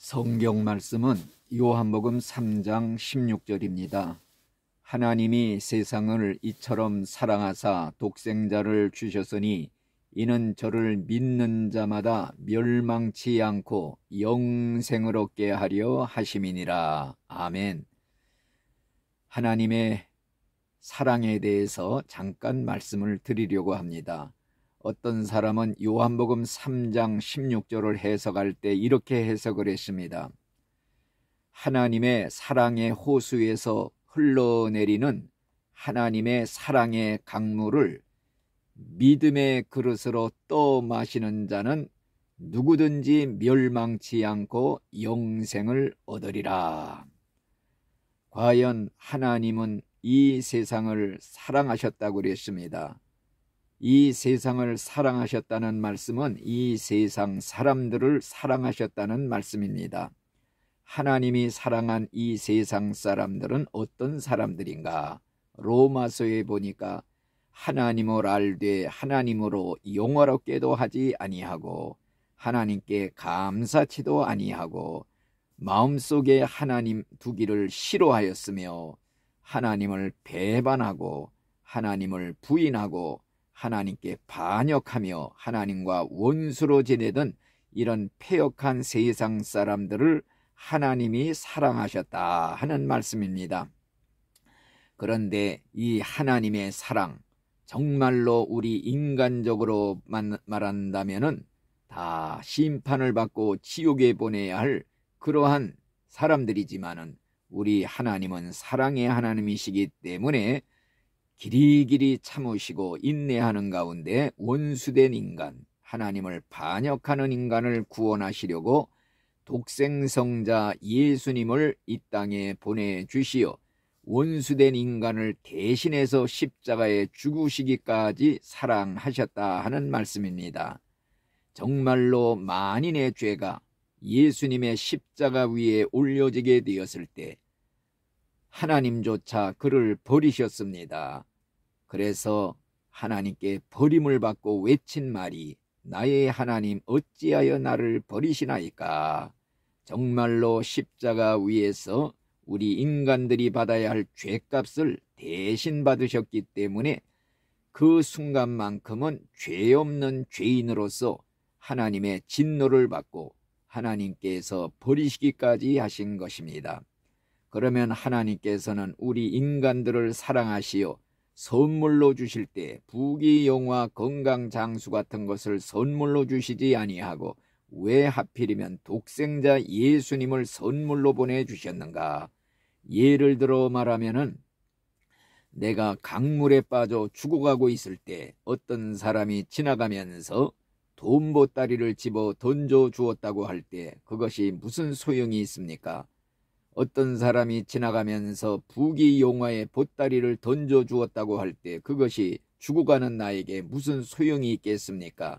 성경 말씀은 요한복음 3장 16절입니다. 하나님이 세상을 이처럼 사랑하사 독생자를 주셨으니 이는 저를 믿는 자마다 멸망치 않고 영생을 얻게 하려 하심이니라. 아멘. 하나님의 사랑에 대해서 잠깐 말씀을 드리려고 합니다. 어떤 사람은 요한복음 3장 16절을 해석할 때 이렇게 해석을 했습니다. 하나님의 사랑의 호수에서 흘러내리는 하나님의 사랑의 강물을 믿음의 그릇으로 떠 마시는 자는 누구든지 멸망치 않고 영생을 얻으리라. 과연 하나님은 이 세상을 사랑하셨다고 그랬습니다. 이 세상을 사랑하셨다는 말씀은 이 세상 사람들을 사랑하셨다는 말씀입니다. 하나님이 사랑한 이 세상 사람들은 어떤 사람들인가? 로마서에 보니까 하나님을 알되 하나님으로 영화롭게도 하지 아니하고 하나님께 감사치도 아니하고 마음속에 하나님 두기를 싫어하였으며 하나님을 배반하고 하나님을 부인하고 하나님께 반역하며 하나님과 원수로 지내던 이런 패역한 세상 사람들을 하나님이 사랑하셨다 하는 말씀입니다. 그런데 이 하나님의 사랑, 정말로 우리 인간적으로 말한다면은 다 심판을 받고 지옥에 보내야 할 그러한 사람들이지만은 우리 하나님은 사랑의 하나님이시기 때문에 길이길이 참으시고 인내하는 가운데 원수된 인간, 하나님을 반역하는 인간을 구원하시려고 독생성자 예수님을 이 땅에 보내주시어 원수된 인간을 대신해서 십자가에 죽으시기까지 사랑하셨다 하는 말씀입니다. 정말로 만인의 죄가 예수님의 십자가 위에 올려지게 되었을 때 하나님조차 그를 버리셨습니다. 그래서 하나님께 버림을 받고 외친 말이 나의 하나님 어찌하여 나를 버리시나이까. 정말로 십자가 위에서 우리 인간들이 받아야 할 죄값을 대신 받으셨기 때문에 그 순간만큼은 죄 없는 죄인으로서 하나님의 진노를 받고 하나님께서 버리시기까지 하신 것입니다. 그러면 하나님께서는 우리 인간들을 사랑하시어 선물로 주실 때 부귀영화 건강 장수 같은 것을 선물로 주시지 아니하고 왜 하필이면 독생자 예수님을 선물로 보내주셨는가? 예를 들어 말하면은 내가 강물에 빠져 죽어가고 있을 때 어떤 사람이 지나가면서 돈 보따리를 집어 던져 주었다고 할 때 그것이 무슨 소용이 있습니까? 어떤 사람이 지나가면서 부귀영화의 보따리를 던져 주었다고 할 때 그것이 죽어가는 나에게 무슨 소용이 있겠습니까?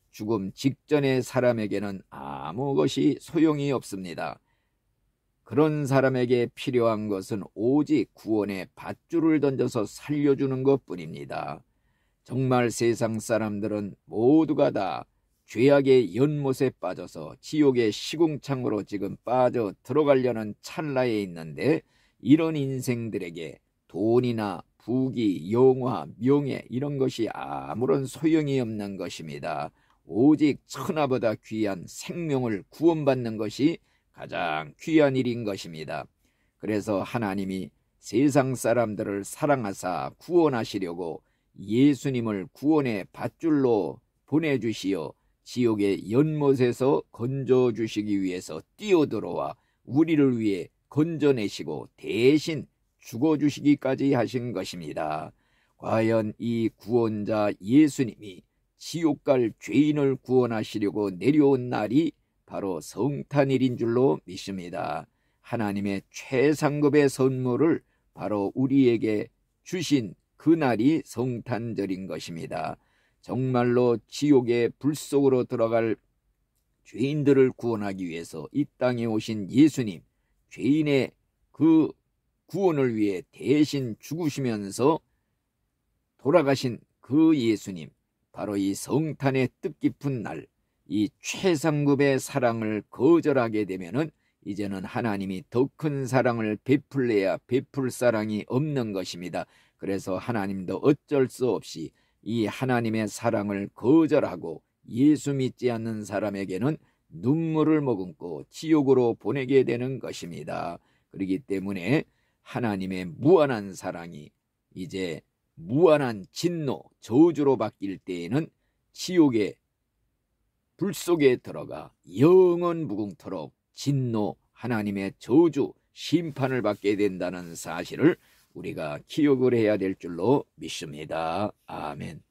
죽음 직전의 사람에게는 아무 것이 소용이 없습니다. 그런 사람에게 필요한 것은 오직 구원의 밧줄을 던져서 살려주는 것뿐입니다. 정말 세상 사람들은 모두가 다 죄악의 연못에 빠져서 지옥의 시궁창으로 지금 빠져 들어가려는 찰나에 있는데 이런 인생들에게 돈이나 부귀, 영화, 명예 이런 것이 아무런 소용이 없는 것입니다. 오직 천하보다 귀한 생명을 구원받는 것이 가장 귀한 일인 것입니다. 그래서 하나님이 세상 사람들을 사랑하사 구원하시려고 예수님을 구원의 밧줄로 보내주시어 지옥의 연못에서 건져주시기 위해서 뛰어들어와 우리를 위해 건져내시고 대신 죽어주시기까지 하신 것입니다. 과연 이 구원자 예수님이 지옥 갈 죄인을 구원하시려고 내려온 날이 바로 성탄일인 줄로 믿습니다. 하나님의 최상급의 선물을 바로 우리에게 주신 그날이 성탄절인 것입니다. 정말로 지옥의 불 속으로 들어갈 죄인들을 구원하기 위해서 이 땅에 오신 예수님, 죄인의 그 구원을 위해 대신 죽으시면서 돌아가신 그 예수님, 바로 이 성탄의 뜻깊은 날, 이 최상급의 사랑을 거절하게 되면은 이제는 하나님이 더 큰 사랑을 베풀래야 베풀 사랑이 없는 것입니다. 그래서 하나님도 어쩔 수 없이 이 하나님의 사랑을 거절하고 예수 믿지 않는 사람에게는 눈물을 머금고 지옥으로 보내게 되는 것입니다. 그렇기 때문에 하나님의 무한한 사랑이 이제 무한한 진노, 저주로 바뀔 때에는 지옥의 불 속에 들어가 영원 무궁토록 진노, 하나님의 저주, 심판을 받게 된다는 사실을 우리가 기억을 해야 될 줄로 믿습니다. 아멘.